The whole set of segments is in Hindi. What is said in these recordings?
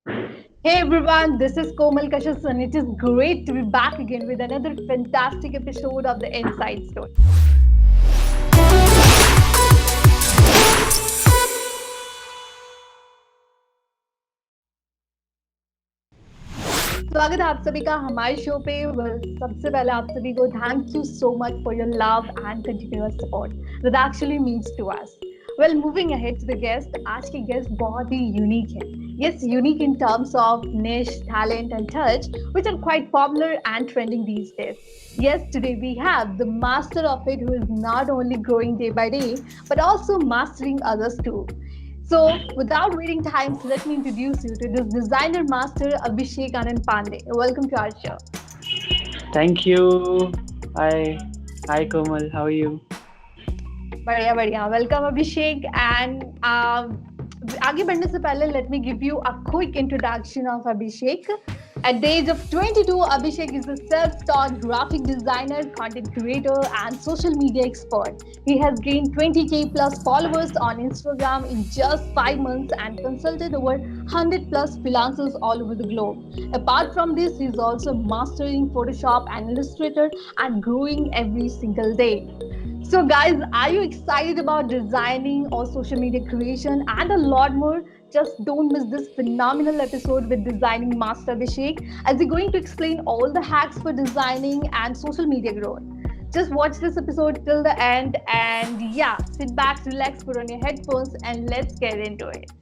Hey everyone, this is Komal Kashas and it is great to be back again with another fantastic episode of the Inside Story. स्वागत है आप सभी का हमारे शो पे। सबसे पहले आप सभी को thank you so much for your love and continuous support that actually means to us. Well moving ahead to the guest, आज के गेस्ट बहुत ही यूनिक है। Yes, unique in terms of niche, talent, and touch, which are quite popular and trending these days. Yes, today we have the master of it who is not only growing day by day, but also mastering others too. So, without waiting time, so let me introduce you to this designer master Abhishek Anand Pandey. Welcome to our show. Thank you. Hi. Hi, Komal. How are you? बढ़िया बढ़िया, वेलकम अभिषेक एंड आगे बढ़ने से पहले let me give you a quick introduction of Abhishek. At the age of 22, Abhishek is a self-taught graphic designer, content creator, and social media expert. He has gained 20K plus followers on Instagram in just 5 months and consulted over 100 plus freelancers all over the globe. Apart from this, he is also mastering Photoshop and Illustrator and growing every single day. So, guys, are you excited about designing or social media creation and a lot more? Just don't miss this phenomenal episode with Designing Master Abhishek as we're going to explain all the hacks for designing and social media growth. Just watch this episode till the end and yeah, sit back, relax, put on your headphones, and let's get into it.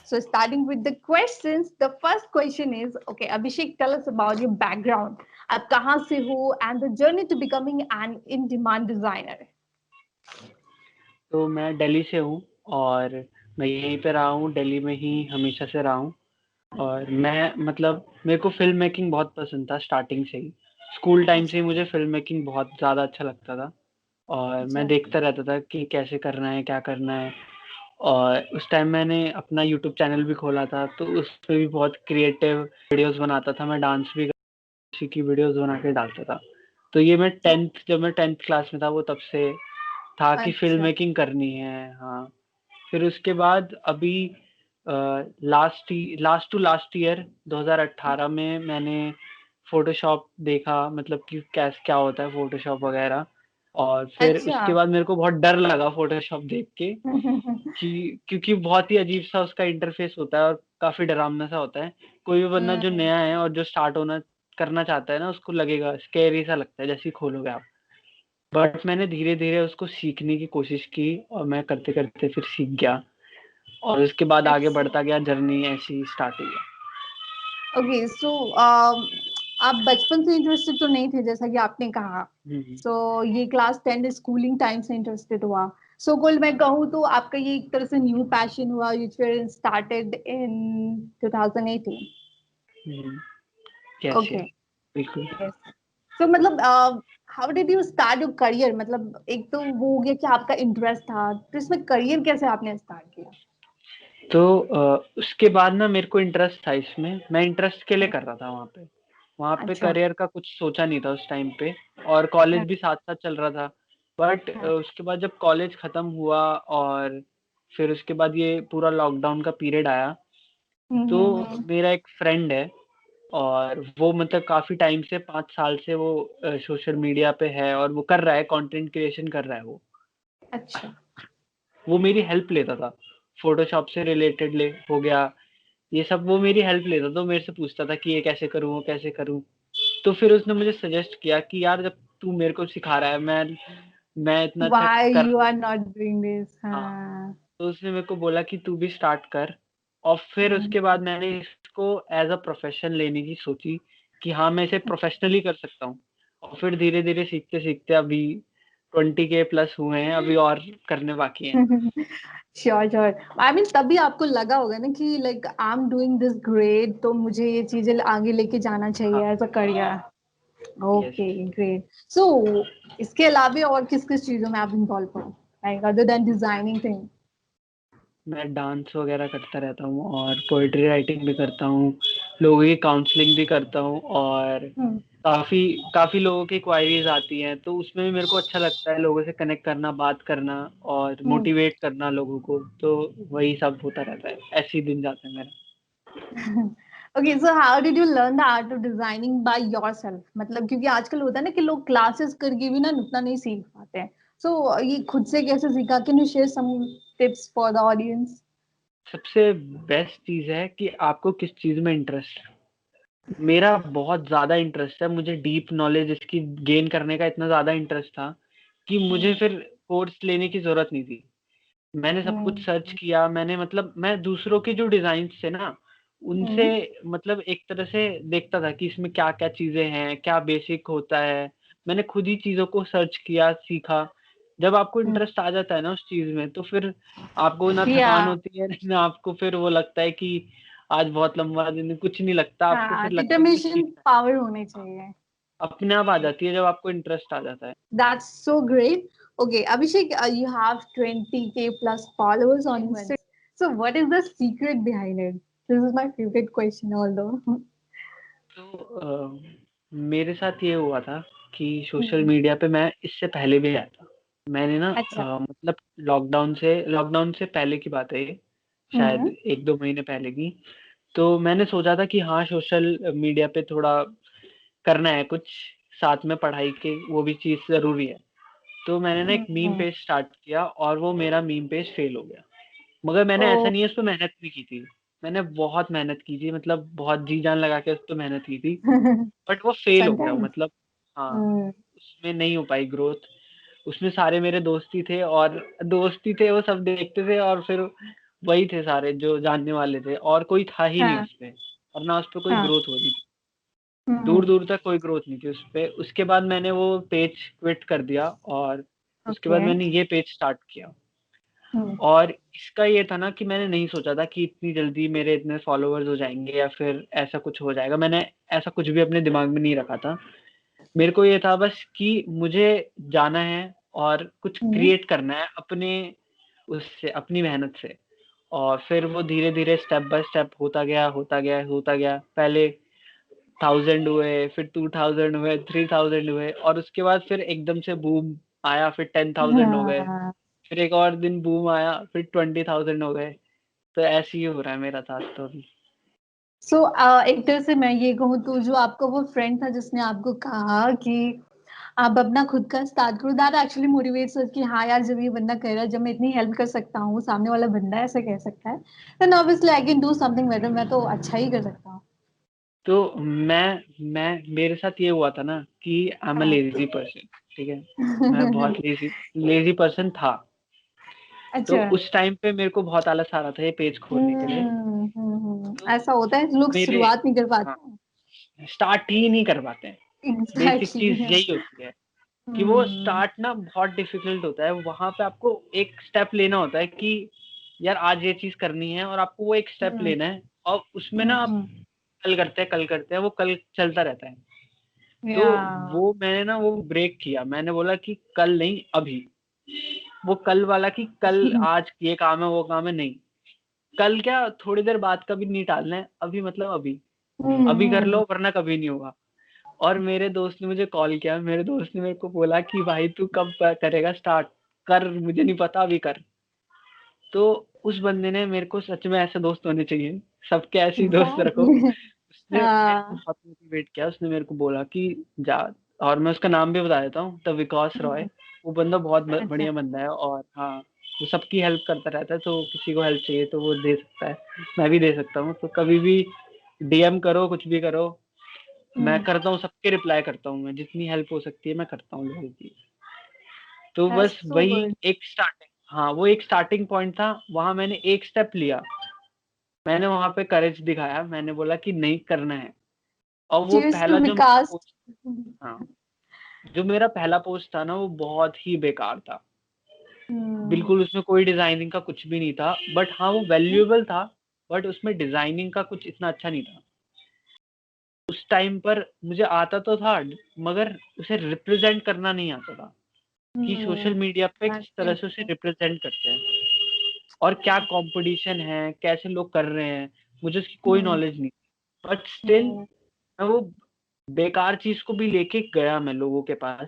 So, starting with the questions, the first question is okay, Abhishek, tell us about your background. आप कहाँ से हो and the journey to becoming an in-demand designer. तो मैं दिल्ली से हूँ और मैं यहीं पे रहा हूँ, दिल्ली में ही हमेशा से रहा हूँ। और मैं मतलब मेरे को फ़िल्म मेकिंग बहुत पसंद था स्टार्टिंग से ही। स्कूल टाइम से ही मुझे फ़िल्म मेकिंग बहुत ज़्यादा अच्छा लगता था और मैं अच्छा. देखता रहता था कि कैसे करना है, क्या करना है। और उस टाइम मैंने अपना यूट्यूब चैनल भी खोला था, तो उसपे भी बहुत क्रिएटिव वीडियोज़ बनाता था। मैं डांस भी उसी की वीडियोज़ बना के डालता था। तो ये जब मैं 10th क्लास में था, वो तब से था कि फ़िल्म अच्छा. मेकिंग करनी है। हाँ, फिर उसके बाद अभी लास्ट ईयर 2018 में मैंने फ़ोटोशॉप देखा, मतलब कि क्या होता है फ़ोटोशॉप वगैरह। और फिर अच्छा. उसके बाद मेरे को बहुत डर लगा फ़ोटोशॉप देख के कि क्योंकि बहुत ही अजीब-सा उसका इंटरफ़ेस होता है और काफ़ी डरावना-सा होता है। कोई भी बंदा जो हम्म. नया है और जो स्टार्ट होना करना चाहता है ना, उसको लगेगा स्कैरी सा लगता है जैसे ही खोलोगे आप। बट मैंने धीरे-धीरे उसको सीखने की कोशिश की और मैं करते-करते फिर सीख गया और उसके बाद आगे That's बढ़ता गया, जर्नी ऐसी ही स्टार्ट हुई है। okay. So, आप बचपन से इंटरेस्टेड तो नहीं थे जैसा कि आपने कहा. हुँ, So, ये क्लास 10 स्कूलिंग टाइम से इंटरेस्टेड हुआ. सो कुल मैं कहूँ तो आपका ये एक तरह से न्यू पैशन हुआ which were started in 2018. Hmm, yes, yes, Okay. बिल्कुल। Yes. So मतलब how did you start your career? मतलब एक तो वो हो गया कि आपका इंटरेस्ट था, तो इसमें करियर कैसे आपने स्टार्ट किया? तो उसके बाद ना मेरे को इंटरेस्ट था इसमें, मैं इंटरेस्ट के लिए कर रहा था वहाँ पे। वहाँ पे अच्छा. करियर का कुछ सोचा नहीं था उस टाइम पे और कॉलेज भी साथ-साथ चल रहा था। बट उसके बाद जब कॉलेज खत्म हुआ और फिर उसके बाद ये पूरा लॉकडाउन का पीरियड आया, तो हम्म. मेरा एक फ्रेंड है और वो मतलब काफ़ी टाइम से 5 साल से वो सोशल मीडिया पे है और वो कर रहा है, कंटेंट क्रिएशन कर रहा है वो। अच्छा. वो मेरी हेल्प लेता था, फ़ोटोशॉप से रिलेटेड ले हो गया, ये सब वो मेरी हेल्प लेता था, तो मेरे से पूछता था कि ये कैसे करूँ, वो कैसे करूँ? तो फिर उसने मुझे सजेस्ट किया कि यार जब तू मेरे को सिखा रहा है, मैं इतना अच्छा व्हाई कर you are not doing this? हाँ, हाँ. तो उसने मेरे को बोला कि तू भी स्टार्ट कर और फिर उसके बाद मैंने इसको एज़ अ प्रोफ़ेशन लेने की सोची कि हाँ, मैं इसे प्रोफ़ेशनली कर सकता हूँ और फिर धीरे-धीरे सीखते-सीखते अभी 20 के प्लस हुए हैं, अभी और करने बाकी हैं। Sure sure. आई मीन तभी आपको लगा होगा ना कि like I am doing this great, तो मुझे ये चीजें आगे लेके जाना हाँ, चाहिए as a career. Yes. Okay great. So इसके अलावा और किस किस चीजों में आप इन्वॉल्व हो, like other than designing thing? मैं डांस वगैरह करता रहता हूँ और पोएट्री राइटिंग भी करता हूँ, लोगों की काउंसलिंग भी करता हूँ और काफ़ी काफ़ी लोगों की क्वायरीज़ आती हैं, तो उसमें भी मेरे को अच्छा लगता है लोगों से कनेक्ट करना, बात करना और मोटिवेट करना लोगों को, तो वही सब होता रहता है, ऐसे ही दिन जाता है मेरा। Okay, so how did you learn the art of designing by yourself? मतलब क्योंकि आजकल होता है ना कि लोग क्लासेस करके भी ना उतना नहीं सीख पाते हैं, सो ये खुद से कैसे सीखा? Can you share some tips for the audience? सबसे बेस्ट चीज़ है कि आपको किस चीज़ में इंटरेस्ट है। मेरा बहुत ज़्यादा इंटरेस्ट है, मुझे डीप नॉलेज इसकी गेन करने का इतना ज़्यादा इंटरेस्ट था कि मुझे फिर कोर्स लेने की ज़रूरत नहीं थी। मैंने सब कुछ सर्च किया, मैंने मतलब मैं दूसरों के जो डिज़ाइन्स थे ना, उनसे मतलब एक तरह से देखता था कि इसमें क्या-क्या चीज़ें हैं, क्या बेसिक होता है। मैंने खुद ही चीज़ों को सर्च किया, सीखा। जब आपको इंटरेस्ट आ जाता है ना उस चीज़ में, तो फिर आपको ना या थकान होती है, ना आपको फिर वो लगता है कि आज बहुत लंबा दिन है, कुछ नहीं लगता। आपको हाँ, फिर लगता है कि डिटर्मिनेशन ठीक है, पावर होनी चाहिए। अपने आप आ जाती है जब आपको इंटरेस्ट आ जाता है। That's so great. Okay, Abhishek, you have 20K plus followers on Instagram. So, what is the secret behind it? This is my favorite question, although. तो मेरे साथ ये हुआ था कि सोशल हम्म, मीडिया पे मैं इससे पहले भी आया था। मैंने ना अच्छा। मतलब लॉकडाउन से पहले की बात है ये, शायद हम्म 1-2 महीने पहले की। तो मैंने सोचा था कि हाँ, सोशल मीडिया पे थोड़ा करना है कुछ, साथ में पढ़ाई के वो भी चीज़ ज़रूरी है। तो मैंने ना एक मीम हम्म। पेज स्टार्ट किया और वो मेरा मीम पेज फेल हो गया। मगर मैंने ओ। ऐसा नहीं है, उस पे मेहनत भी की थी। मैंने बहुत मेहनत की थी, मतलब बहुत जी जान लगा के उस पे मेहनत की थी। बट वो फेल हो गया, Sometimes. मतलब हाँ, हम्म उसमें नहीं हो पाई ग्रोथ। उसमें सारे मेरे दोस्त ही थे और दोस्त ही थे, वो सब देखते थे और फिर वही थे सारे जो जानने वाले थे और कोई था ही नहीं हाँ उसपे, और ना उसपे कोई हाँ। ग्रोथ हो रही थी। हम्म दूर-दूर तक कोई ग्रोथ नहीं थी उसपे। उसके बाद मैंने वो पेज क्विट कर दिया और उसके बाद ओके। मैंने ये पेज स्टार्ट किया। हम्म और इसका ये था ना कि मैंने नहीं सोचा था कि इतनी जल्दी मेरे इतने फॉलोवर्स हो जाएँगे या फिर ऐसा कुछ हो जाएगा। मैंने ऐसा कुछ भी अपने दिमाग में नहीं रखा था। मेरे को ये था बस कि मुझे जाना है और कुछ हम्म क्रिएट करना है अपने उससे, अपनी मेहनत से। और फिर वो धीरे-धीरे स्टेप बाय स्टेप होता गया, होता गया, होता गया। पहले 1000 हुए, फिर 2000 हुए, 3000 हुए और उसके बाद फिर एकदम से बूम आया, फिर 10,000 हो गए। हाँ। फिर एक और दिन बूम आया, फिर 20,000 हो गए। तो ऐसे ही हो रहा है मेरा साथ तो अभी। सो एक तरह से मैं ये कहूँ तो जो आपका वो फ्रेंड था जिसने आपको कहा कि आप अपना खुद का स्टार्ट करो, दैट एक्चुअली मोटिवेट्स अस कि हाँ यार, जब ये बंदा कह रहा है, जब मैं इतनी हेल्प कर सकता हूँ, सामने वाला बंदा ऐसा कह सकता है, then obviously I can do something better, मैं तो अच्छा ही कर सकता हूँ। तो मैं मेरे साथ ये हुआ था ना कि आई एम अ हाँ। लेज़ी पर्सन, ठीक है? मैं बहुत लेज़ी लेज़ी पर्सन था। तो अच्छा। उस टाइम पे मेरे को बहुत आलस आ रहा था ये पेज खोलने के लिए। ऐसा तो होता है, लोग मेरे शुरुआत नहीं कर हाँ, पाते। स्टार्ट ही नहीं कर पाते हैं। बेसिक चीज़ एग्जैक्टली। यही होती है कि वो स्टार्ट ना बहुत डिफ़िकल्ट होता है। वहाँ पे आपको एक स्टेप लेना होता है कि यार आज ये चीज़ करनी है और आपको वो एक स्टेप लेना है और उसमें ना आप कल करते हैं, वो कल चलता रहता है। तो या। वो मैंने ना वो ब्रेक किया। मैंने बोला कि कल नहीं, अभी। वो कल वाला कि कल आज ये काम है, वो काम है, नहीं। कल क्या, थोड़ी देर बाद का भी नहीं टालना है, अभी मतलब अभी। अभी कर लो वरना कभी नहीं होगा। और मेरे दोस्त ने मुझे कॉल किया, मेरे दोस्त ने मेरे को बोला कि भाई तू कब करेगा स्टार्ट? कर, मुझे नहीं पता, अभी कर। तो उस बंदे ने मेरे को, सच में ऐसे दोस्त होने चाहिए, सबके ऐसे ही दोस्त रखो। एग्जैक्टली। उसने मेरे को बहुत मोटिवेट किया, उसने मेरे को बोला कि जा। और मैं उसका नाम भी बता देता हूँ, द विकास रॉय। वो बंदा बहुत अच्छा। बढ़िया बंदा है और हाँ, वो सबकी हेल्प करता रहता है, तो किसी को हेल्प चाहिए तो वो दे सकता है। मैं भी दे सकता हूँ, तो कभी भी डीएम करो, कुछ भी करो। मैं करता हूँ, सबके रिप्लाई करता हूँ, मैं जितनी हेल्प हो सकती है मैं करता हूँ लोगों की। तो दैट्स बस सो वही गुड। एक स्टार्टिंग, हाँ, वो एक स्टार्टिंग पॉइंट था। वहां मैंने एक स्टेप लिया, मैंने वहां पे करेज दिखाया, मैंने बोला कि नहीं, करना है। और वो चीयर्स टू पहला जो मेरा विकास। पोस्ट, हाँ, जो मेरा पहला पोस्ट था ना, वो बहुत ही बेकार था। बिल्कुल उसमें कोई डिजाइनिंग का कुछ भी नहीं था, बट हाँ वो वैल्यूएबल था। बट उसमें डिजाइनिंग का कुछ इतना अच्छा नहीं था। उस टाइम पर मुझे आता तो था, मगर उसे रिप्रेजेंट करना नहीं आता था कि सोशल मीडिया पे किस तरह से उसे रिप्रेजेंट करते हैं और क्या कंपटीशन है, कैसे लोग कर रहे हैं। मुझे उसकी कोई नॉलेज नहीं, बट स्टिल मैं वो बेकार चीज को भी लेके गया मैं लोगों के पास,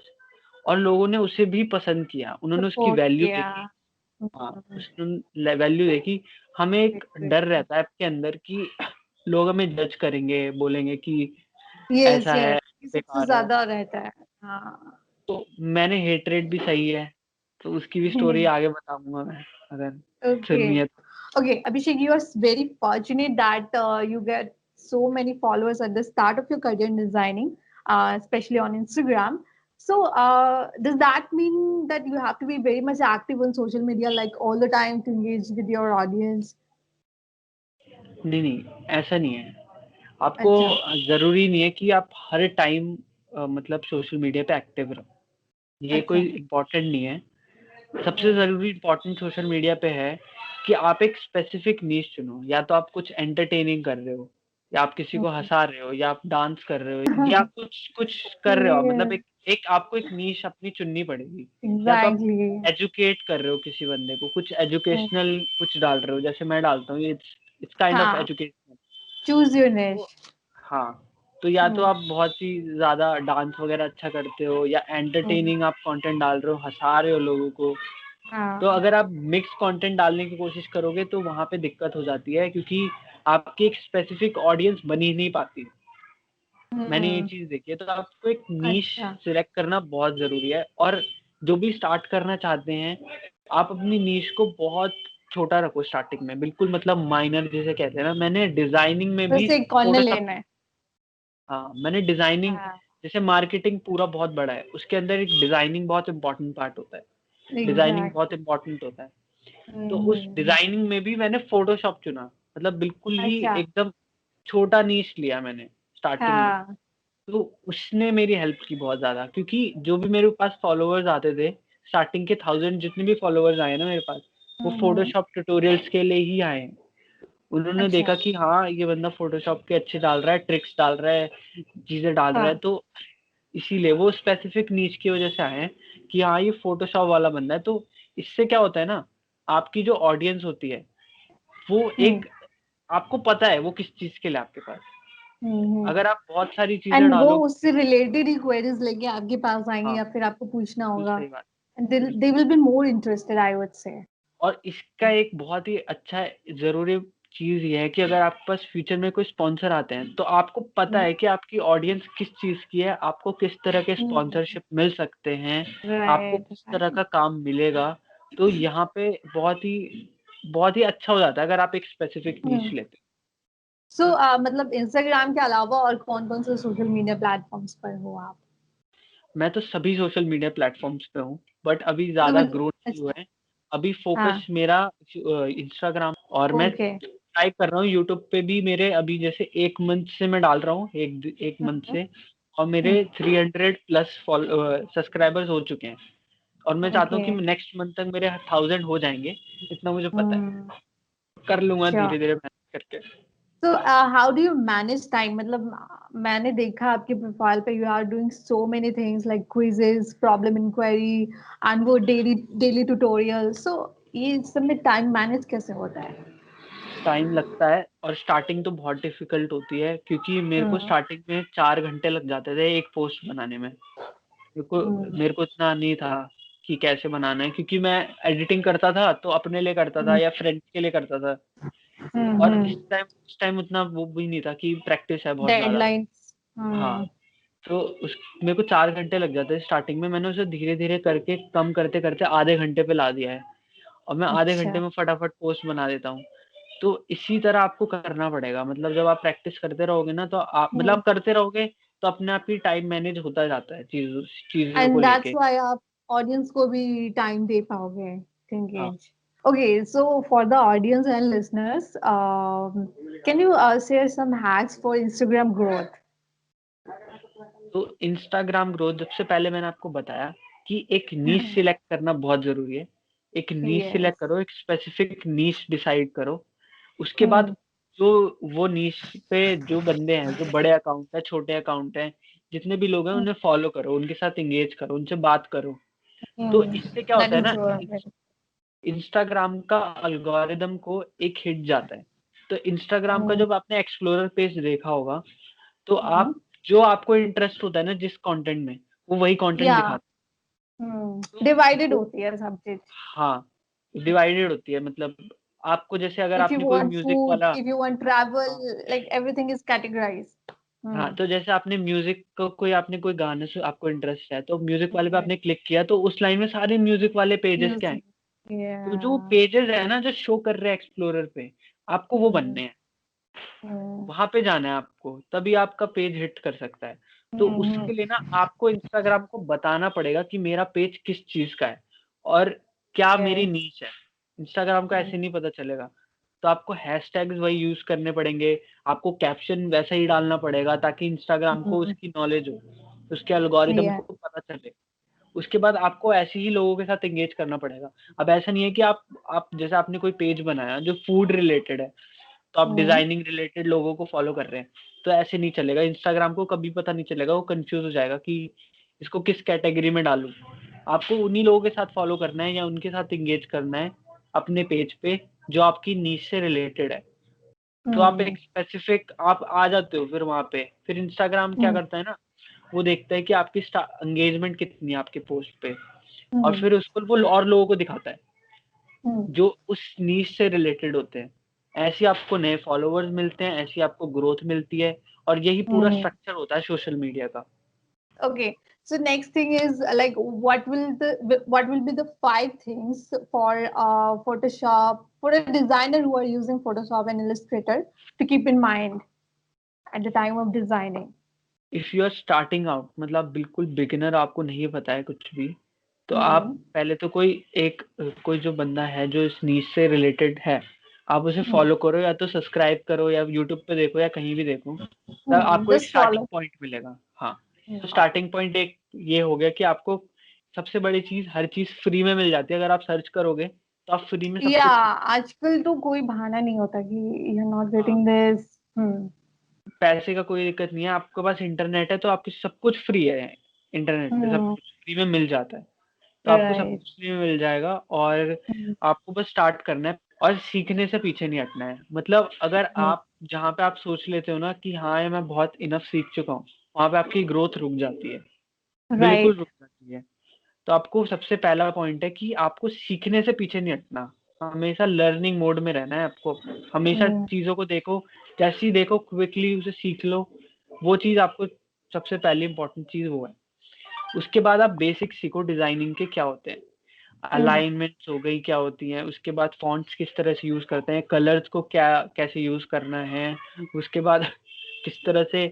और लोगों ने उसे भी पसंद किया, उन्होंने उसकी सपोर्ट वैल्यू किया। देखी। हाँ, उसने वैल्यू देखी। हमें एक डर रहता है आपके अंदर कि लोग हमें जज करेंगे, बोलेंगे कि यस ऐसा है, यस, ये सबसे बेकार है। ज्यादा रहता है। हाँ। तो मैंने हेट रेट भी सही है, तो उसकी भी स्टोरी आगे बताऊंगा मैं, अगर Okay. सुननी है तो। Okay, Abhishek, you are very fortunate that you get so many followers at the start of your career in designing, especially on Instagram. So, does that mean that you have to be very much active on social media, like all the time to engage with your audience? नहीं नहीं, ऐसा नहीं है। आपको अच्छा। जरूरी नहीं है कि आप हर टाइम मतलब सोशल मीडिया पे एक्टिव रहो, ये अच्छा। कोई इम्पोर्टेंट नहीं है। सबसे जरूरी इम्पोर्टेंट सोशल मीडिया पे है कि आप एक स्पेसिफिक नीश चुनो। या तो आप कुछ एंटरटेनिंग कर रहे हो, या आप किसी को हंसा रहे हो, या आप डांस कर रहे हो, या कुछ कुछ कर रहे हो, मतलब Yes, एक आपको एक नीश अपनी चुननी पड़ेगी। या तो आप exactly. एजुकेट कर रहे हो किसी बंदे को, कुछ एजुकेशनल कुछ डाल रहे हो, जैसे मैं डालता हूँ, इट्स काइंड ऑफ हाँ, एजुकेशनल। choose your तो niche. हाँ, तो या तो हम्म, आप बहुत ही ज़्यादा डांस वगैरह अच्छा करते हो, या हम्म, एंटरटेनिंग आप कंटेंट डाल रहे हो, हँसा रहे हो लोगों को। तो हाँ, अगर आप मिक्स कंटेंट डालने की कोशिश करोगे तो वहाँ पे दिक्कत हो जाती है, क्योंकि आपकी एक स्पेसिफिक ऑडियंस बनी नहीं पाती। मैंने ये हम्म, चीज़ देखी है। तो आपको एक नीश अच्छा। सिलेक्ट करना बहुत ज़रूरी है। और जो भी स्टार्ट करना चाहते हैं, आप अपनी नीश को बहुत छोटा रखो स्टार्टिंग में, बिल्कुल मतलब माइनर जिसे कहते हैं ना। मैंने डिज़ाइनिंग में भी बस एक कॉर्नर फोटोशॉप, लेना है। हाँ, मैंने डिज़ाइनिंग, हाँ, जैसे मार्केटिंग पूरा बहुत बड़ा है, उसके अंदर एक डिज़ाइनिंग बहुत इम्पोर्टेंट पार्ट होता है। Designing exact. बहुत इम्पोर्टेंट होता है। तो उस हम्म, डिज़ाइनिंग में भी मैंने फ़ोटोशॉप चुना, मतलब बिल्कुल ही अच्छा। एकदम छोटा नीश लिया मैंने स्टार्टिंग में। हाँ। तो उसने मेरी हेल्प की बहुत ज़्यादा, क्योंकि जो भी मेरे पास फॉलोवर्स आते थे, स्टार्टिंग के 1000 जितने भी फॉलोवर्स आए ना मेरे पास, वो हम्म, फ़ोटोशॉप ट्यूटोरियल्स के लिए ही आए हैं। उन्होंने अच्छा। देखा कि हाँ, ये बंदा फ़ोटोशॉप के अच्छे डाल रहा है, ट्रिक्स डाल रहा है, चीज़ें डाल रहा है, हाँ। तो इसीलिए वो स्पेसिफिक नीश की वजह से आए हैं कि हाँ, ये फ़ोटोशॉप वाला बंदा है। तो इससे क्या होता है ना, आपकी जो ऑडियंस होती है, वो हम्म, एक, आपको पता है वो किस चीज़ के लिए आपके पास। हम्म। अगर आप बहुत सारी चीज़ें एंड वो डालोगे, उससे रिलेटेड ही क्वेरीज लेके आपके पास आएंगे हाँ, या फिर आपको पूछना बिल्कुल होगा। सही बात, एंड दे बिल्कुल। Will be more interested, I would say. और इसका एक बहुत ही अच्छा ज़रूरी चीज़ ये है कि अगर आपके पास फ्यूचर में कोई स्पॉन्सर आते हैं, तो आपको पता है कि आपकी ऑडियंस किस चीज़ की है, आपको किस तरह के स्पॉन्सरशिप मिल सकते हैं, आपको राइट किस तरह राइट। का काम मिलेगा। तो यहाँ पे बहुत ही अच्छा हो जाता है अगर आप एक स्पेसिफिक नीश लेते सो मतलब इंस्टाग्राम के अलावा और कौन कौन से सोशल मीडिया प्लेटफॉर्म्स पर हो आप? हो। मैं तो सभी सोशल मीडिया प्लेटफ़ॉर्म्स पे हूँ, बट अभी तो ज़्यादा मतलब ग्रो नहीं हुआ अच्छा। है। अभी हाँ। फ़ोकस मेरा इंस्टाग्राम, और मैं ओके। ट्राई कर रहा हूँ यूट्यूब पे भी। मेरे अभी जैसे 1 मंथ से मैं डाल रहा हूँ, 1 मंथ से, और मेरे 300 प्लस सब्सक्राइबर्स हो चुके हैं। और मैं चाहता ओके। हूँ कि नेक्स्ट मंथ तक मेरे 1000 हो जाएँगे, इतना मुझे पता है। हम्म। कर लूँगा श्योर। धीरे-धीरे मेहनत करके। तो how do you manage time? मतलब मैंने देखा आपके प्रोफाइल पे you are doing so many things like quizzes, problem inquiry and वो डेली डेली ट्यूटोरियल। सो ये सब में टाइम मैनेज कैसे होता है? टाइम लगता है, और स्टार्टिंग तो बहुत डिफ़िकल्ट होती है, क्योंकि मेरे को हम्म, स्टार्टिंग में 4 घंटे लग जाते थे एक पोस्ट बनाने में। हम्म, मेरे को इतना नहीं था कि कैसे बनाना है, क्योंकि मैं एडिटिंग करता था तो अपने लिए करता था हम्म, या फ्रेंड्स के लिए करता था। और हम्म। इस टाइम उतना वो भी नहीं था कि प्रैक्टिस है बहुत ज़्यादा। डेडलाइंस। हाँ, हम्म। तो उस मेरे को 4 घंटे लग जाते थे स्टार्टिंग में। मैंने उसे धीरे-धीरे करके कम करते-करते आधे घंटे पे ला दिया है, और मैं आधे घंटे अच्छा। में फटाफट पोस्ट बना देता हूँ। तो इसी तरह आपको करना पड़ेगा, मतलब जब आप प्रैक्टिस करते रहोगे ना, तो आप मतलब हम्म। आप करते रहोगे, तो अपने आप ही टाइम मैनेज होता जाता है चीज़ों को एंड दैट्स लेके। व्हाई आप ऑडियंस को भी टाइम दे पाओगे to हाँ, engage. Okay, so for the audience and listeners, can you share some hacks for Instagram growth? तो इंस्टाग्राम ग्रोथ, सबसे पहले मैंने आपको बताया कि एक नीश सिलेक्ट करना बहुत ज़रूरी है। एक नीश Yes. सिलेक्ट करो, एक स्पेसिफिक नीश डिसाइड करो। उसके बाद Hmm. जो वो नीश पे जो बंदे हैं, जो बड़े अकाउंट हैं, छोटे अकाउंट हैं, जितने भी लोग हैं, उन्हें फॉलो करो, उनके साथ एंगेज करो, उनसे बात करो। तो Hmm. इससे क्या That होता है is ना, so. इंस्टाग्राम का एल्गोरिदम को एक हिट जाता है। तो इंस्टाग्राम का Hmm. जब आपने एक्सप्लोरर पेज देखा होगा, तो Hmm. आप जो आपको इंटरेस्ट होता है ना जिस कंटेंट में, वो वही कंटेंट Yeah. दिखाता Hmm. है। तो Divided वो, होती है सब चीज। हाँ, डिवाइडेड होती है, मतलब आपको जैसे अगर If you आपने कोई want म्यूजिक food, वाला, if you want travel, हाँ like everything is categorized. हाँ, Hmm. तो जैसे आपने म्यूजिक को कोई आपने कोई गाने से आपको इंटरेस्ट है, तो म्यूजिक वाले पे Right. आपने क्लिक किया तो उस लाइन में सारे म्यूजिक वाले पेजेस क्या Music. हैं, तो जो Yeah. पेजेस है ना जो शो कर रहे हैं एक्सप्लोरर पे, आपको वो Hmm. बनने हैं, Hmm. वहां पे जाना है आपको, तभी आपका पेज हिट कर सकता है। तो Hmm. उसके लिए ना आपको इंस्टाग्राम को बताना पड़ेगा कि मेरा पेज किस चीज का है और क्या मेरी Yes. नीश है। इंस्टाग्राम को ऐसे नहीं पता चलेगा। तो आपको हैशटैग्स वही यूज करने पड़ेंगे, आपको कैप्शन वैसा ही डालना पड़ेगा ताकि इंस्टाग्राम को Hmm. उसकी नॉलेज हो, उसके एल्गोरिदम Yeah. को पता चले। उसके बाद आपको ऐसे ही लोगों के साथ एंगेज करना पड़ेगा। अब ऐसा नहीं है कि आप जैसे आपने कोई पेज बनाया जो फूड रिलेटेड है, तो आप Hmm. डिजाइनिंग रिलेटेड लोगों को फॉलो कर रहे हैं, तो ऐसे नहीं चलेगा। इंस्टाग्राम को कभी पता नहीं चलेगा, वो कंफ्यूज हो जाएगा कि इसको किस कैटेगरी में डालूं। आपको उन्हीं लोगों के साथ फॉलो करना है या उनके साथ एंगेज करना है अपने पेज पे जो आपकी नीश से रिलेटेड है। तो आप Hmm. एक स्पेसिफिक आप आ जाते हो फिर वहां पे, फिर इंस्टाग्राम क्या Hmm. करता है ना, वो देखता है कि आपकी एंगेजमेंट कितनी है आपके पोस्ट पे, और Hmm. फिर उसको वो और लोगों को दिखाता है Hmm. जो उस नीश से रिलेटेड होते हैं। ऐसे आपको नए फॉलोअर्स मिलते हैं, ऐसी आपको ग्रोथ मिलती है, और यही पूरा Hmm. स्ट्रक्चर होता है सोशल मीडिया का। Okay. So next thing is like what will be the 5 things for Photoshop for a designer who are using Photoshop and Illustrator to keep in mind at the time of designing. If you are starting out, मतलब बिल्कुल बिगिनर, आपको नहीं पता है कुछ भी, तो आप Hmm. पहले तो कोई जो बंदा है जो इस नीश से रिलेटेड है, आप उसे Hmm. फॉलो करो, या तो सब्सक्राइब करो, या यूट्यूब पे देखो, या कहीं भी देखो, तब Hmm. आपको एक Just स्टार्टिंग follow. पॉइंट मिलेगा। हाँ, तो Hmm. स्टार्टिंग पॉइंट एक ये हो गया कि आपको सबसे बड़ी चीज, हर चीज फ्री में मिल जाती है। अगर आप सर्च करोगे तो आप फ्री में सब या कुछ, आजकल तो कोई बहाना नहीं होता कि यू आर नॉट हाँ, गेटिंग दिस. हम्म. पैसे का कोई दिक्कत नहीं है, आपके पास इंटरनेट है तो आपको सब कुछ फ्री है। इंटरनेट पे सब हम्म. कुछ फ्री में मिल जाता है, तो आपको सब राइट. कुछ फ्री में मिल जाएगा, और आपको बस स्टार्ट करना है और सीखने से पीछे नहीं हटना है। मतलब अगर आप जहाँ पे आप सोच लेते हो ना कि हाँ ये मैं बहुत इनफ सीख चुका हूँ, वहां पे आपकी ग्रोथ रुक जाती है, बिल्कुल राइट. रुक जाती है। तो आपको सबसे पहला पॉइंट है कि आपको सीखने से पीछे नहीं हटना, हमेशा लर्निंग मोड में रहना है आपको। हमेशा चीजों को देखो, जैसी देखो क्विकली उसे सीख लो, वो चीज आपको सबसे पहली इंपॉर्टेंट चीज वो है। उसके बाद आप बेसिक सीखो डिजाइनिंग के क्या होते हैं, अलाइनमेंट्स हो गई क्या होती हैं, उसके बाद फॉन्ट्स किस तरह से यूज करते हैं, कलर्स को क्या कैसे यूज करना है, उसके बाद किस तरह से,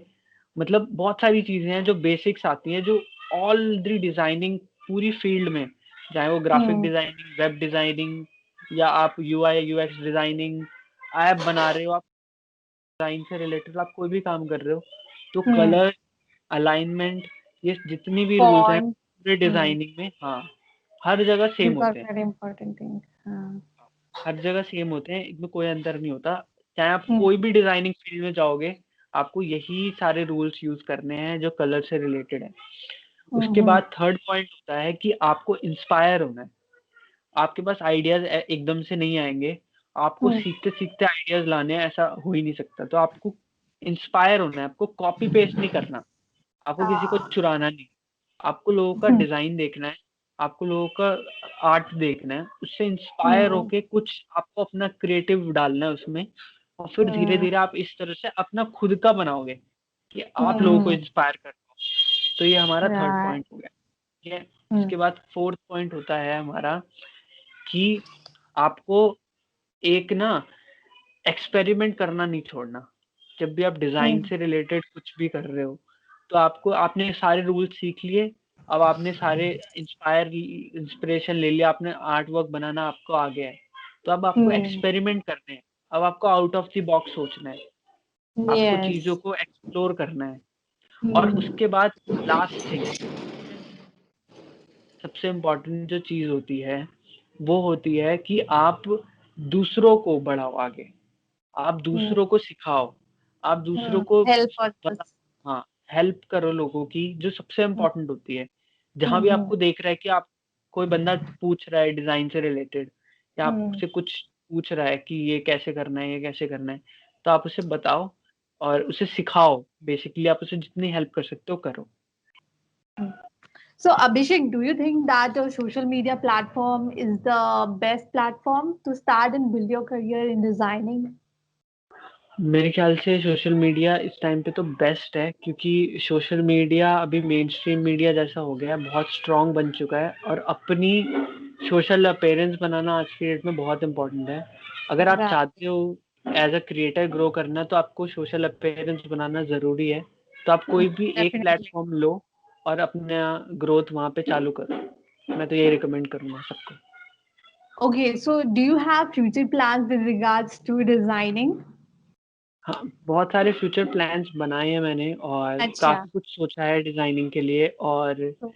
मतलब बहुत सारी चीजें हैं जो बेसिक्स आती हैं, जो ऑलरेडी डिजाइनिंग पूरी फील्ड में, चाहे वो ग्राफिक डिजाइनिंग, वेब डिजाइनिंग, या आप यूआई यूएक्स डिजाइनिंग, ऐप बना रहे हो आप, डिजाइन से रिलेटेड आप कोई भी काम कर रहे हो, तो कलर, अलाइनमेंट, ये जितनी भी रूल्स हैं फॉन्ट. पूरे डिजाइनिंग में, हाँ, हर जगह सेम These are होते हैं। very important things. हाँ. हर जगह सेम होते हैं, इनमें कोई अंतर नहीं होता। चाहे आप कोई भी डिजाइनिंग फील्ड में जाओगे, आपको यही सारे रूल्स यूज करने हैं जो कलर से रिलेटेड है। उसके बाद थर्ड पॉइंट होता है कि आपको इंस्पायर होना है। आपके पास आइडियाज एकदम से नहीं आएंगे, आपको सीखते सीखते आइडियाज लाने हैं, ऐसा हो ही नहीं सकता। तो आपको इंस्पायर होना है, आपको कॉपी पेस्ट नहीं करना, आपको किसी को चुराना नहीं, आपको लोगों का डिजाइन देखना है, आपको लोगों का आर्ट देखना है, उससे इंस्पायर होके कुछ आपको अपना क्रिएटिव डालना है उसमें, और फिर धीरे धीरे आप इस तरह से अपना खुद का बनाओगे कि आप लोगों को इंस्पायर कर पाओ। तो ये हमारा थर्ड Right. पॉइंट हो गया। ठीक है, उसके बाद फोर्थ पॉइंट होता है हमारा कि आपको एक ना एक्सपेरिमेंट करना नहीं छोड़ना। जब भी आप डिजाइन से रिलेटेड कुछ भी कर रहे हो, तो आपको, आपने सारे रूल्स सीख लिए, अब आपने सारे इंस्पिरेशन ले लिया, आपने आर्ट वर्क बनाना आपको आ गया है, तो अब आपको एक्सपेरिमेंट करने हैं। अब आपको आउट ऑफ द बॉक्स सोचना है, आपको चीजों Yes. को एक्सप्लोर करना है। और उसके बाद लास्ट थिंग, सबसे इम्पोर्टेंट जो चीज होती है वो होती है कि आप दूसरों को बढ़ाओ आगे, आप दूसरों को सिखाओ, आप दूसरों को Help बता, others. हाँ, हेल्प करो लोगों की, जो सबसे इम्पोर्टेंट होती है। जहां भी आपको देख रहा है कि आप, कोई बंदा पूछ रहा है डिजाइन से रिलेटेड, या आपसे कुछ पूछ रहा है कि ये कैसे करना है, ये कैसे करना है, तो आप उसे बताओ और उसे सिखाओ। बेसिकली आप उसे जितनी हेल्प कर सकते हो करो। So, Abhishek, do you think that a social media platform is the best platform to start and build your career in designing? मेरे ख्याल से सोशल मीडिया इस टाइम पे तो बेस्ट है, क्योंकि सोशल मीडिया अभी मेन स्ट्रीम मीडिया जैसा हो गया है, बहुत स्ट्रॉन्ग बन चुका है और अपनी सोशल अपीयरेंस बनाना आज की डेट में बहुत इम्पोर्टेंट है। अगर आप Right, चाहते हो एज अ क्रिएटर ग्रो करना, तो आपको सोशल अपीयरेंस बनाना ज़रूरी है। तो आप कोई भी एक definitely. प्लेटफॉर्म लो और अपना ग्रोथ वहाँ पे चालू करो। मैं तो यही रिकमेंड करूँगा सबको। Okay, so do you have future plans with regards to designing? हाँ, बहुत सारे फ्यूचर प्लान्स बनाए हैं मैंने और अच्छा, काफ़ी कुछ सोचा है डिज़ाइनिंग के लिए। और तो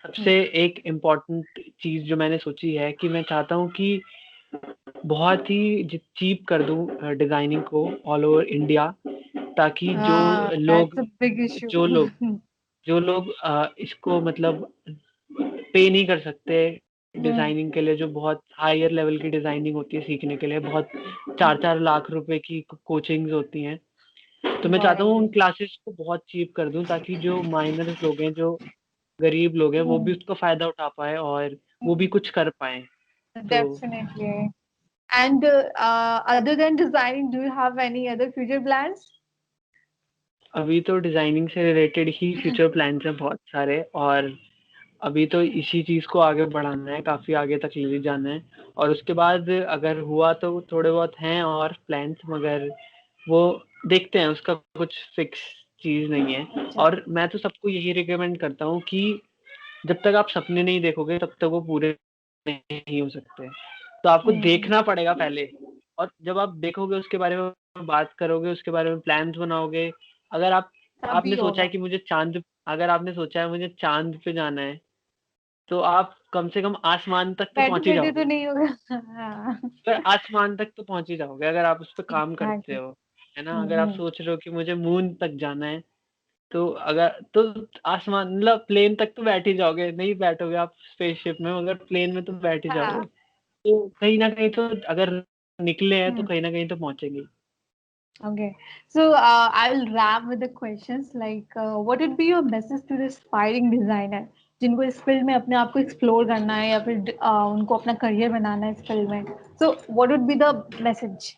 सबसे एक इम्पोर्टेंट चीज़ जो मैंने सोची है कि मैं चाहता हूँ कि बहुत ही चीप कर दूँ डिज़ाइनिंग को ऑल ओवर इंडिया, ताकि that's a big issue. जो लोग जो लोग इसको मतलब पे नहीं कर सकते Hmm, डिज़ाइनिंग के लिए, जो बहुत हायर लेवल की डिज़ाइनिंग होती है सीखने के लिए, बहुत 4-4 लाख रुपए की कोचिंग्स होती हैं। तो मैं got चाहता हूँ उन it. क्लासेस को बहुत चीप कर दूँ, ताकि जो माइनर्स लोग हैं, जो गरीब लोग हैं, वो भी Hmm, उसका फ़ायदा उठा पाएँ और वो भी hmm, कुछ कर पाएँ। तो definitely. And other than designing, do you have any other future plans? अभी तो डिज़ाइनिंग से रिलेटेड ही फ्यूचर प्लान्स हैं बहुत सारे, और अभी तो इसी चीज़ को आगे बढ़ाना है, काफ़ी आगे तक ले जाना है। और उसके बाद अगर हुआ तो थोड़े बहुत हैं और प्लान्स, मगर वो देखते हैं, उसका कुछ फिक्स चीज़ नहीं है। अच्छा, और मैं तो सबको यही रिकमेंड करता हूँ कि जब तक आप सपने नहीं देखोगे तब तक वो पूरे नहीं हो सकते। तो आपको hmm, देखना पड़ेगा पहले, और जब आप देखोगे उसके बारे में बात करोगे, उसके बारे में प्लान्स बनाओगे। अगर आप तभी आपने सोचा है होगा. कि मुझे चाँद अगर आपने सोचा है मुझे चाँद पे जाना है, तो आप कम से कम आसमान तक तो बैठे पहुँच ही बैठे तो जाओगे। नहीं होगा. हाँ, पर आसमान तक तो पहुँच ही जाओगे अगर आप उस पे काम करते एग्जैक्टली. हो, है ना? अगर आप हम्म. सोच रहे हो कि मुझे मून तक जाना है, तो अगर तो आसमान मतलब प्लेन तक तो बैठ ही जाओगे, नहीं बैठोगे आप स्पेसशिप में, मगर प्लेन में तो बैठ ही हाँ. जाओगे। तो कहीं न कहीं तो अगर निकले हैं तो हम्म. कहीं न कहीं तो पहुँचेंगे ही। Okay. So I will wrap with the questions like what would be your message to the aspiring designer जिनको इस फील्ड में अपने आप को एक्सप्लोर करना है या फिर उनको अपना करियर बनाना है इस फील्ड में. So what would be the message?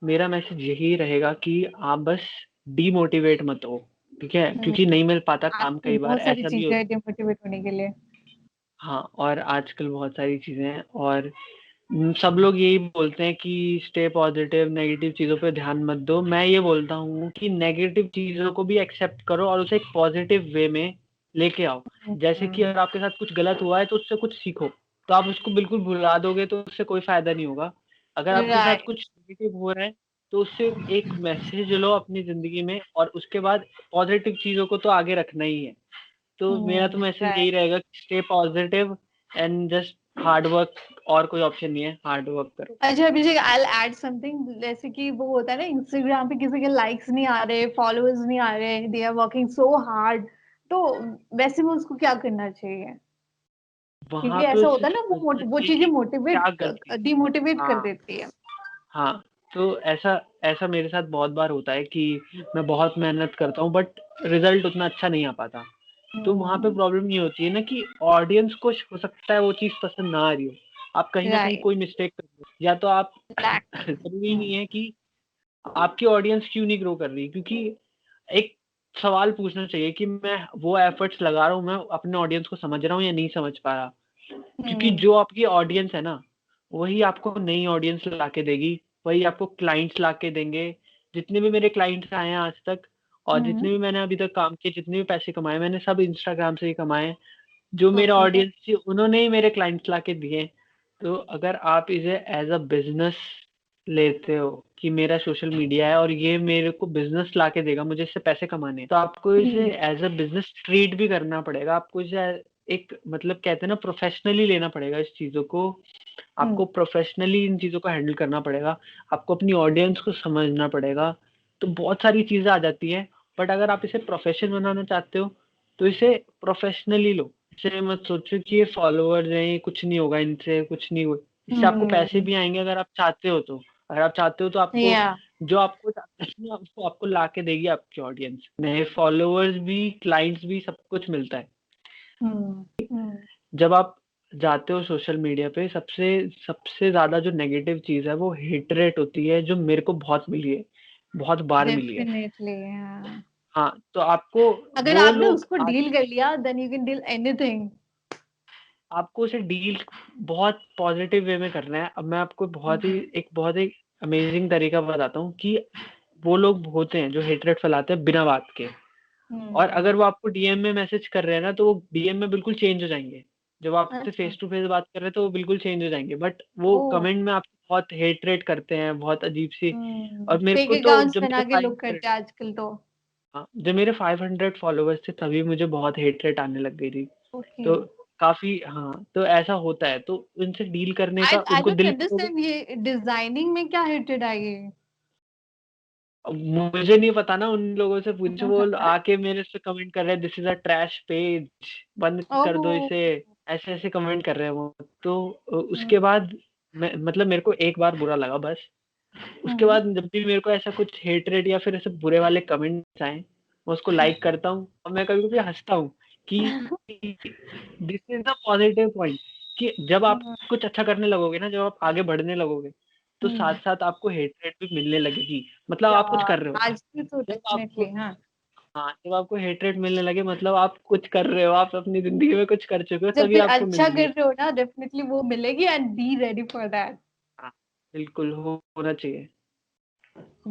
मेरा मैसेज यही रहेगा कि आप बस डीमोटिवेट मत हो, ठीक है? हम्म. क्योंकि नहीं मिल पाता काम आजकल कई बार, बहुत सारी ऐसा भी चीजें होता हैं डिमोटिवेट होने के लिए. हाँ, और आजकल बहुत सारी चीज़ें हैं और सब लोग यही बोलते हैं कि स्टे पॉजिटिव, नेगेटिव चीज़ों पे ध्यान मत दो। मैं ये बोलता हूँ कि नेगेटिव चीज़ों को भी एक्सेप्ट करो और उसे एक पॉजिटिव वे में लेके आओ। जैसे कि हम्म. अगर आपके साथ कुछ गलत हुआ है तो उससे कुछ सीखो। तो आप उसको बिल्कुल भुला दोगे तो उससे कोई फ़ायदा नहीं होगा। अगर आपके साथ राइट. कुछ नेगेटिव हो रहा है तो उससे एक मैसेज लो अपनी ज़िंदगी में, और उसके बाद पॉजिटिव चीज़ों को तो आगे रखना ही है। तो मेरा तो मैसेज यही राइट. रहेगा कि stay positive and just hard work, और कोई ऑप्शन नहीं है, हार्ड वर्क करो। अच्छा अभिषेक, आई एड समथिंग. जैसे कि वो होता है ना, इंस्टाग्राम पे किसी के लाइक्स नहीं आ रहे, फॉलोअर्स नहीं आ रहे, they are working so hard. तो वैसे में उसको क्या करना चाहिए? वहाँ क्योंकि पे ऐसा उसे होता है ना, सोचना वो चाहिए चीजें कि क्या मोटिवेट गलती है। डिमोटिवेट कर हाँ, देती है. हाँ। तो ऐसा ऐसा मेरे साथ बहुत बार होता है कि मैं बहुत मेहनत करता हूँ बट रिज़ल्ट उतना अच्छा नहीं आ पाता। तो वहाँ पे प्रॉब्लम ये होती है ना कि ऑडियंस को हो सकता है वो चीज़ पसंद ना आ रही हो। आप कहीं न कहीं राइट. कोई मिस्टेक कर रहे हो, या तो आप एग्जैक्टली. ज़रूरी नहीं है कि आपकी ऑडियंस क्यों नहीं ग्रो कर रही, क्योंकि एक सवाल पूछना चाहिए कि मैं वो एफर्ट्स लगा रहा हूँ, मैं अपने ऑडियंस को समझ रहा हूँ या नहीं समझ पा रहा। क्योंकि जो आपकी ऑडियंस है ना, वही आपको नई ऑडियंस ला के देगी, वही आपको क्लाइंट्स ला के देंगे। जितने भी मेरे क्लाइंट्स आए हैं आज तक, और जितने भी मैंने अभी तक काम किए, जितने भी पैसे कमाए, मैंने सब इंस्टाग्राम से ही कमाए हैं। जो मेरा ओके. ऑडियंस थी उन्होंने ही मेरे क्लाइंट्स ला के दिए। तो अगर आप इसे एज अ बिजनेस लेते हो कि मेरा सोशल मीडिया है और ये मेरे को बिजनेस ला के देगा, मुझे इससे पैसे कमाने हैं, तो आपको इसे एज अ बिजनेस ट्रीट भी करना पड़ेगा। आपको इसे एक मतलब कहते हैं ना, प्रोफेशनली लेना पड़ेगा इस चीज़ों को। आपको प्रोफेशनली इन चीज़ों को हैंडल करना पड़ेगा। आपको अपनी ऑडियंस को समझना पड़ेगा। तो बहुत सारी चीज़ें आ जाती हैं, बट अगर आप इसे प्रोफेशन बनाना चाहते हो तो इसे प्रोफेशनली लो। इसे मत सोचो कि ये फॉलोअर्स हैं, ये कुछ नहीं होगा, इनसे कुछ नहीं होगा। इससे आपको पैसे भी आएँगे अगर आप चाहते हो तो। अगर आप चाहते हो तो आपको या जो आपको वो आपको ला के देगी आपकी ऑडियंस, नए फॉलोअर्स भी, क्लाइंट्स भी, सब कुछ मिलता है। जब आप जाते हो सोशल मीडिया पे, सबसे सबसे ज्यादा जो नेगेटिव चीज है वो हिट रेट होती है, जो मेरे को बहुत मिली है, बहुत बार मिली है। डेफिनेटली हाँ, तो आपको अगर वो आपने लोग उसको डील कर लिया then you can deal anything. आपको उसे डील बहुत पॉजिटिव वे में करना है। अब मैं आपको बहुत ही अमेजिंग तरीका बताता हूँ कि वो लोग होते हैं जो हेटरेट फैलाते हैं बिना बात के, और अगर वो आपको डीएम में मैसेज कर रहे हैं ना, तो वो डीएम में बिल्कुल चेंज हो जाएंगे। जब आपसे फेस टू फेस बात कर रहे हैं तो वो बिल्कुल चेंज हो जाएंगे, बट वो कमेंट में आपको बहुत हेटरेट करते हैं, बहुत अजीब सी। और मेरे फेक को तो अकाउंट्स बना के लोग करते हैं आजकल तो। हाँ, जब मेरे 500 फॉलोवर्स थे तभी मुझे बहुत हेटरेट आने लग गई थी। ओके तो काफी, हाँ, तो ऐसा होता है, तो उनसे डील करने का आई उनको डोंट दिल अंडरस्टैंड ये डिजाइनिंग में क्या हेटेड आई है। मुझे नहीं पता ना, उन लोगों से पूछो, वो आके मेरे से कमेंट कर रहे हैं, this is a trash page, बंद कर दो ओह इसे, ऐसे ऐसे कमेंट कर रहे हैं वो। तो उसके बाद मतलब मेरे को एक बार बुरा लगा बस। उसके बाद जब भी मेरे को ऐसा कुछ हेटरेट या फिर ऐसे बुरे वाले कमेंट्स आए, मैं उसको लाइक करता हूँ, और मैं कभी कभी हंसता हूँ कि this is the positive point, कि जब आप कुछ अच्छा करने लगोगे ना, जब आप आगे बढ़ने लगोगे, तो साथ साथ आपको हेटरेट भी मिलने लगेगी। मतलब आप कुछ कर रहे हो, आज की तो जब आपको, डेफिनेटली हाँ। हाँ, जब आपको हेटरेट मिलने लगे, मतलब आप कुछ कर रहे हो, आप अपनी जिंदगी में कुछ कर चुके हो, जब तभी भी आपको अच्छा मिलेगी। कर रहे हो ना डेफिनेटली वो मिलेगी and be ready for that. हाँ, बिल्कुल होना चाहिए।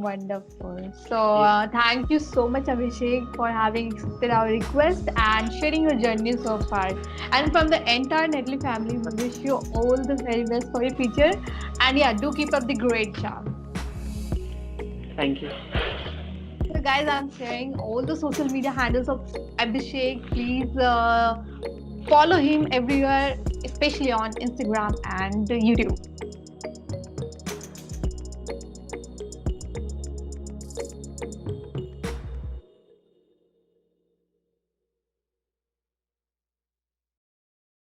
Wonderful. So, ये thank you so much, Abhishek, for having accepted our request and sharing your journey so far. And from the entire Nedley family, we wish you all the very best for your future. And yeah, do keep up the great job. Thank you. So, guys, I'm sharing all the social media handles of Abhishek. Please follow him everywhere, especially on Instagram and YouTube.